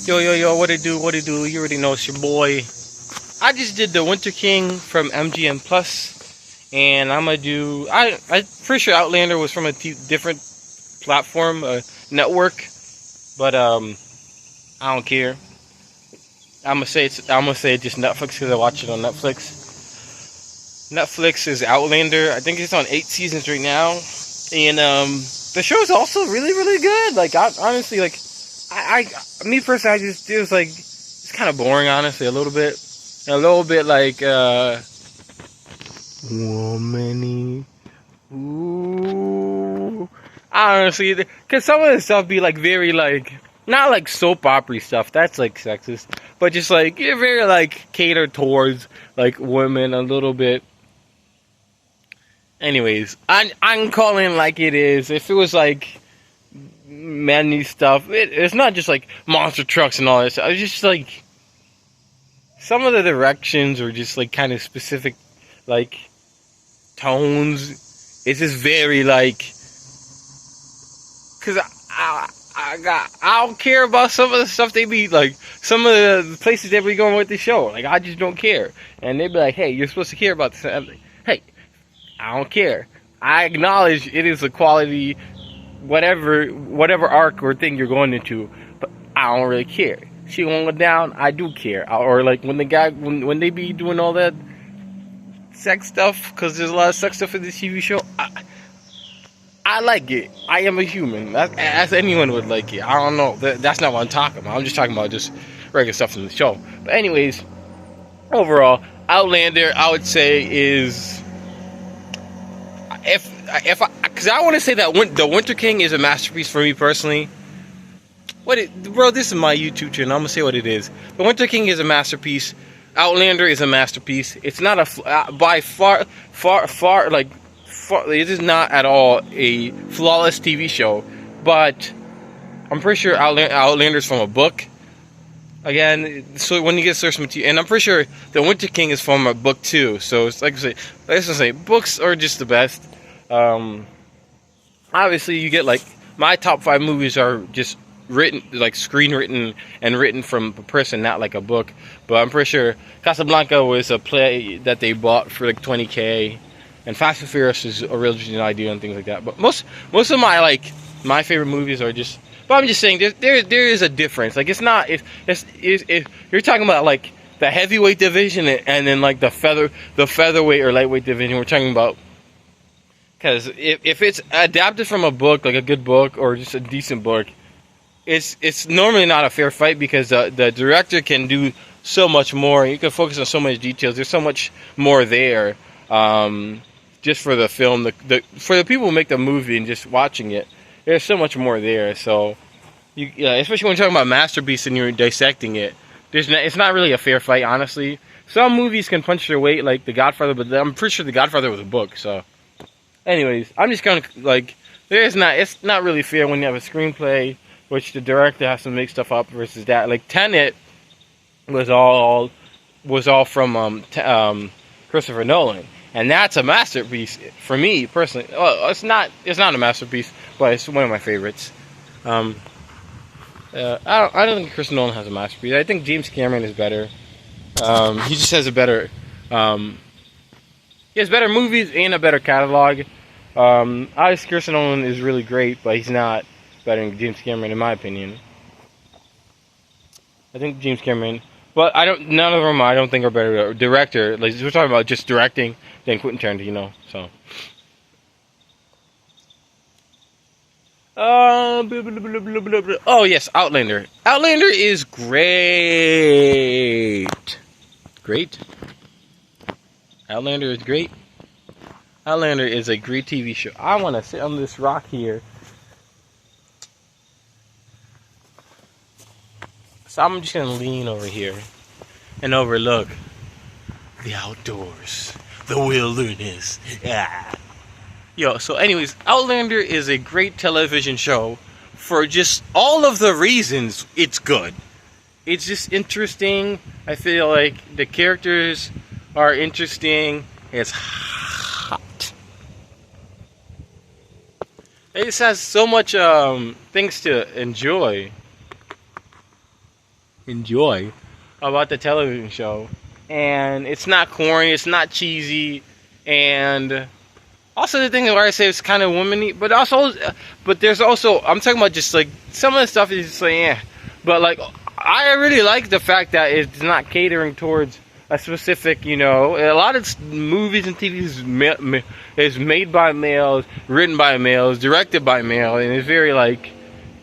Yo, yo, yo, what it do, what it do? You already know it's your boy. I just did the Winter King from MGM Plus, and I'm gonna do. I'm pretty sure Outlander was from a different platform, network, but I don't care. I'm gonna say it's just Netflix because I watch it on Netflix. Netflix is Outlander. I think it's on 8 seasons right now, and the show is also really, really good. Like, I honestly like. Me personally, I just it was like it's kind of boring, honestly, a little bit like womany. Ooh, honestly, because some of the stuff be like very like not like soap opera stuff. That's like sexist, but just like you're very like catered towards like women a little bit. Anyways, I'm calling like it is. If it was like manly stuff. It's not just like monster trucks and all this. I was just like some of the directions are just like kind of specific, like tones. It's just very like because I don't care about some of the stuff they be like. Some of the places they be going with the show. Like I just don't care. And they be like, "Hey, you're supposed to care about this." I'm like, "Hey, I don't care. I acknowledge it is a quality." Whatever arc or thing you're going into, but I don't really care. She won't go down, I do care. Or like when the guy when they be doing all that sex stuff, because there's a lot of sex stuff in this TV show. I like it. I am a human. As anyone would like it. I don't know. That's not what I'm talking about. I'm just talking about just regular stuff in the show. But anyways, overall, Outlander, I would say is because I want to say that the Winter King is a masterpiece for me personally. Bro, this is my YouTube channel. I'm gonna say what it is. The Winter King is a masterpiece. Outlander is a masterpiece. It's not by far. It is not at all a flawless TV show, but I'm pretty sure Outlander's from a book. Again, so when you get source material, and I'm pretty sure the Winter King is from a book too. So it's like I say, let's just say books are just the best. Obviously, you get like my top 5 movies are just written, like screenwritten and written from a person, not like a book. But I'm pretty sure Casablanca was a play that they bought for like 20K, and Fast and Furious is original idea and things like that. But most of my favorite movies are just. But I'm just saying there is a difference. Like it's not if you're talking about like the heavyweight division and then like the featherweight or lightweight division. We're talking about. Because if it's adapted from a book, like a good book or just a decent book, it's normally not a fair fight because the director can do so much more. You can focus on so many details. There's so much more there, just for the film. For the people who make the movie and just watching it, there's so much more there. So, especially when you're talking about masterpiece and you're dissecting it, it's not really a fair fight, honestly. Some movies can punch their weight, like The Godfather, but I'm pretty sure The Godfather was a book, so. Anyways, I'm just kind of like it's not really fair when you have a screenplay which the director has to make stuff up versus that. Like Tenet was all from Christopher Nolan, and that's a masterpiece for me personally. Well, it's not a masterpiece, but it's one of my favorites. I don't think Christopher Nolan has a masterpiece. I think James Cameron is better. He just has a better. He has better movies and a better catalog. Obviously, Christopher Nolan is really great, but he's not better than James Cameron, in my opinion. I think James Cameron, but none of them I don't think are better director. Like we're talking about just directing than Quentin Tarantino. So, oh yes, Outlander. Outlander is great. Great. Outlander is great. Outlander is a great TV show. I want to sit on this rock here. So I'm just going to lean over here and overlook the outdoors, the wilderness. Yeah. Yo, so anyways, Outlander is a great television show for just all of the reasons it's good. It's just interesting. I feel like the characters are interesting. It's hot. It just has so much things to enjoy. enjoy about the television show. And it's not corny, it's not cheesy, and also the thing where I say it's kind of womany, but there's also, I'm talking about just like some of the stuff is just like, yeah. But like, I really like the fact that it's not catering towards a specific, a lot of movies and TV is made by males, written by males, directed by male, and it's very like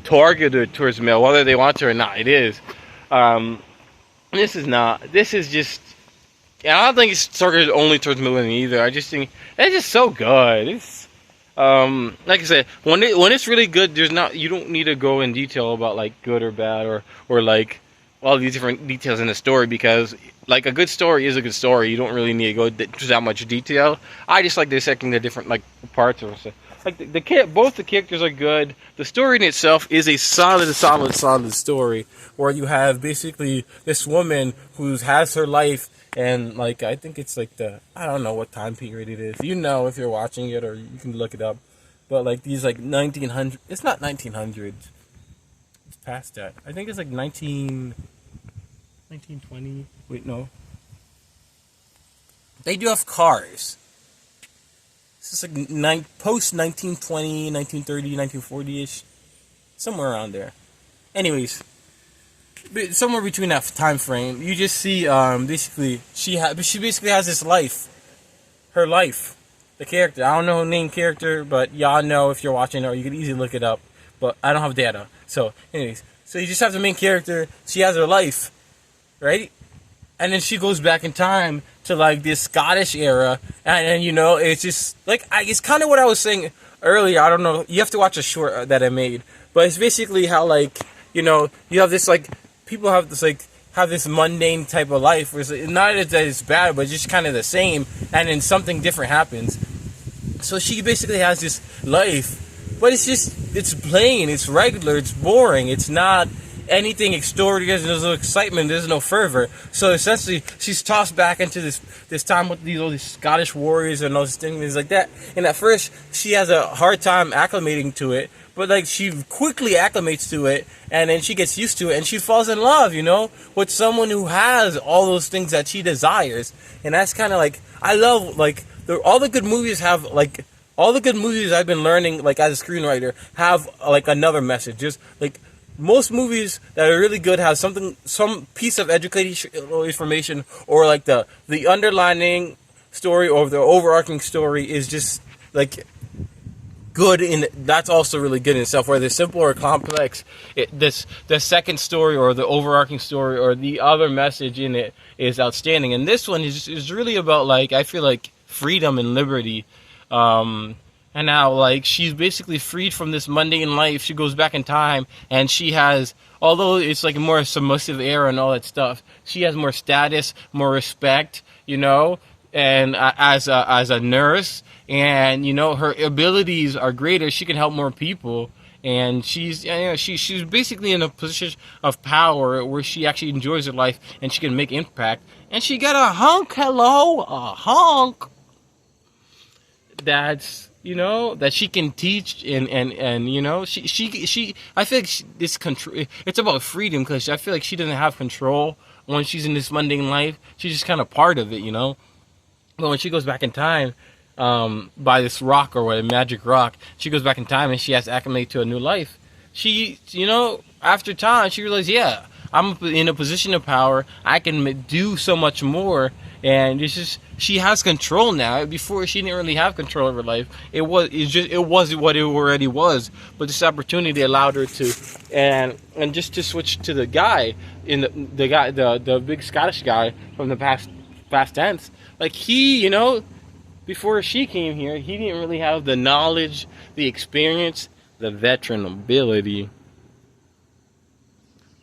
targeted towards male, whether they want to or not. It is. This is not. This is just. I don't think it's targeted only towards women either. I just think it's just so good. It's like I said, when it's really good, you don't need to go in detail about like good or bad or like all these different details in the story, because like a good story is a good story. You don't really need to go to that much detail. I just like dissecting the different like parts of it. Like both the characters are good. The story in itself is a solid story where you have basically this woman who has her life, and like I think it's like I don't know what time period it is. If you're watching it, or you can look it up. But like these like 1900, it's not 1900s. It's past that. I think it's like 1920. Wait, no. They do have cars. It's like post 1920, 1930, 1940-ish. Somewhere around there. Anyways, somewhere between that time frame, you just see basically she basically has this life. Her life. The character. I don't know her name character, but y'all know if you're watching, or you can easily look it up. But I don't have data. So, anyways. So you just have the main character. She has her life. Right? And then she goes back in time to like this Scottish era, and it's just like it's kind of what I was saying earlier. I don't know. You have to watch a short that I made, but it's basically how like you have this like people have this mundane type of life where it's not that it's bad, but just kind of the same, and then something different happens. So she basically has this life, but it's plain, it's regular, it's boring, it's not anything extraordinary. There's no excitement, there's no fervor. So essentially she's tossed back into this time with all these Scottish warriors and all these things like that. And at first she has a hard time acclimating to it, but like she quickly acclimates to it, and then she gets used to it, and she falls in love, with someone who has all those things that she desires. And that's kind of like, I love like all the good movies have like, all the good movies I've been learning like as a screenwriter have like another message. Just like most movies that are really good have some piece of educational information, or like the underlining story or the overarching story is just like good that's also really good in itself. Whether it's simple or complex, the second story or the overarching story or the other message in it is outstanding. And this one is really about like, I feel like freedom and liberty. And now, like, she's basically freed from this mundane life. She goes back in time, and she has, although it's like a more submissive era and all that stuff, she has more status, more respect, and as a nurse, and her abilities are greater. She can help more people, and she's basically in a position of power where she actually enjoys her life and she can make impact. And she got a hunk, that's that she can teach, and she I feel like this control, it's about freedom, because I feel like she doesn't have control when she's in this mundane life. She's just kind of part of it, but when she goes back in time, by this rock or a magic rock, she goes back in time and she has to acclimate to a new life. She after time she realizes, yeah, I'm in a position of power, I can do so much more. And she has control now. Before, she didn't really have control of her life. It was what it already was. But this opportunity allowed her to, and just to switch to the guy the big Scottish guy from the past tense. Like he, before she came here, he didn't really have the knowledge, the experience, the veteran ability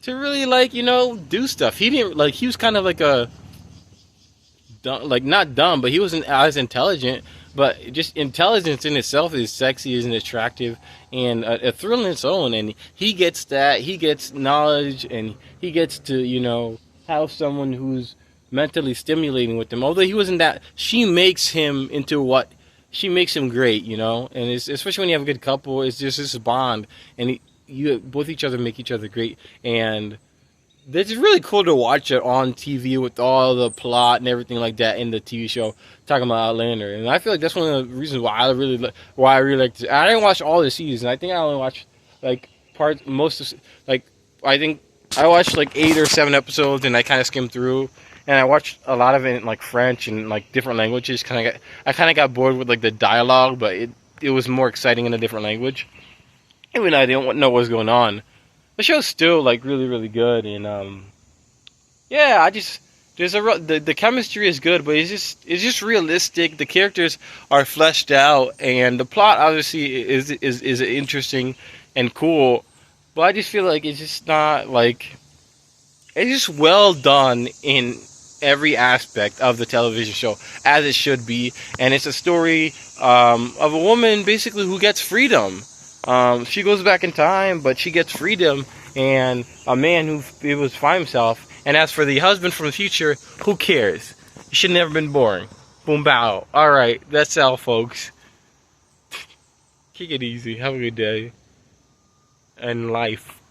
to really do stuff. He didn't he was kind of like a, not dumb, but he wasn't as intelligent. But just intelligence in itself is sexy, isn't attractive, and a thrill in its own. And he gets that. He gets knowledge, and he gets to have someone who's mentally stimulating with him. Although he wasn't that, she makes him great, and especially when you have a good couple, it's just this bond, and you both each other make each other great. And it's really cool to watch it on TV with all the plot and everything like that in the TV show talking about Outlander, and I feel like that's one of the reasons why I really like this. I didn't watch all the seasons. I think I only watched like parts, most of like I think I watched like 8 or 7 episodes, and I kind of skimmed through, and I watched a lot of it in like French and like different languages. I kind of got bored with like the dialogue, but it was more exciting in a different language. Even though I didn't know what was going on, the show's still like really really good, and yeah, I just the chemistry is good, but it's just realistic. The characters are fleshed out, and the plot obviously is interesting and cool. But I just feel like it's just not like it's just well done in every aspect of the television show as it should be, and it's a story of a woman basically who gets freedom. She goes back in time, but she gets freedom, and a man who able to find himself. And as for the husband from the future, who cares? He should have never been born. Boom, bow. All right, that's all, folks. Take it easy. Have a good day. And life.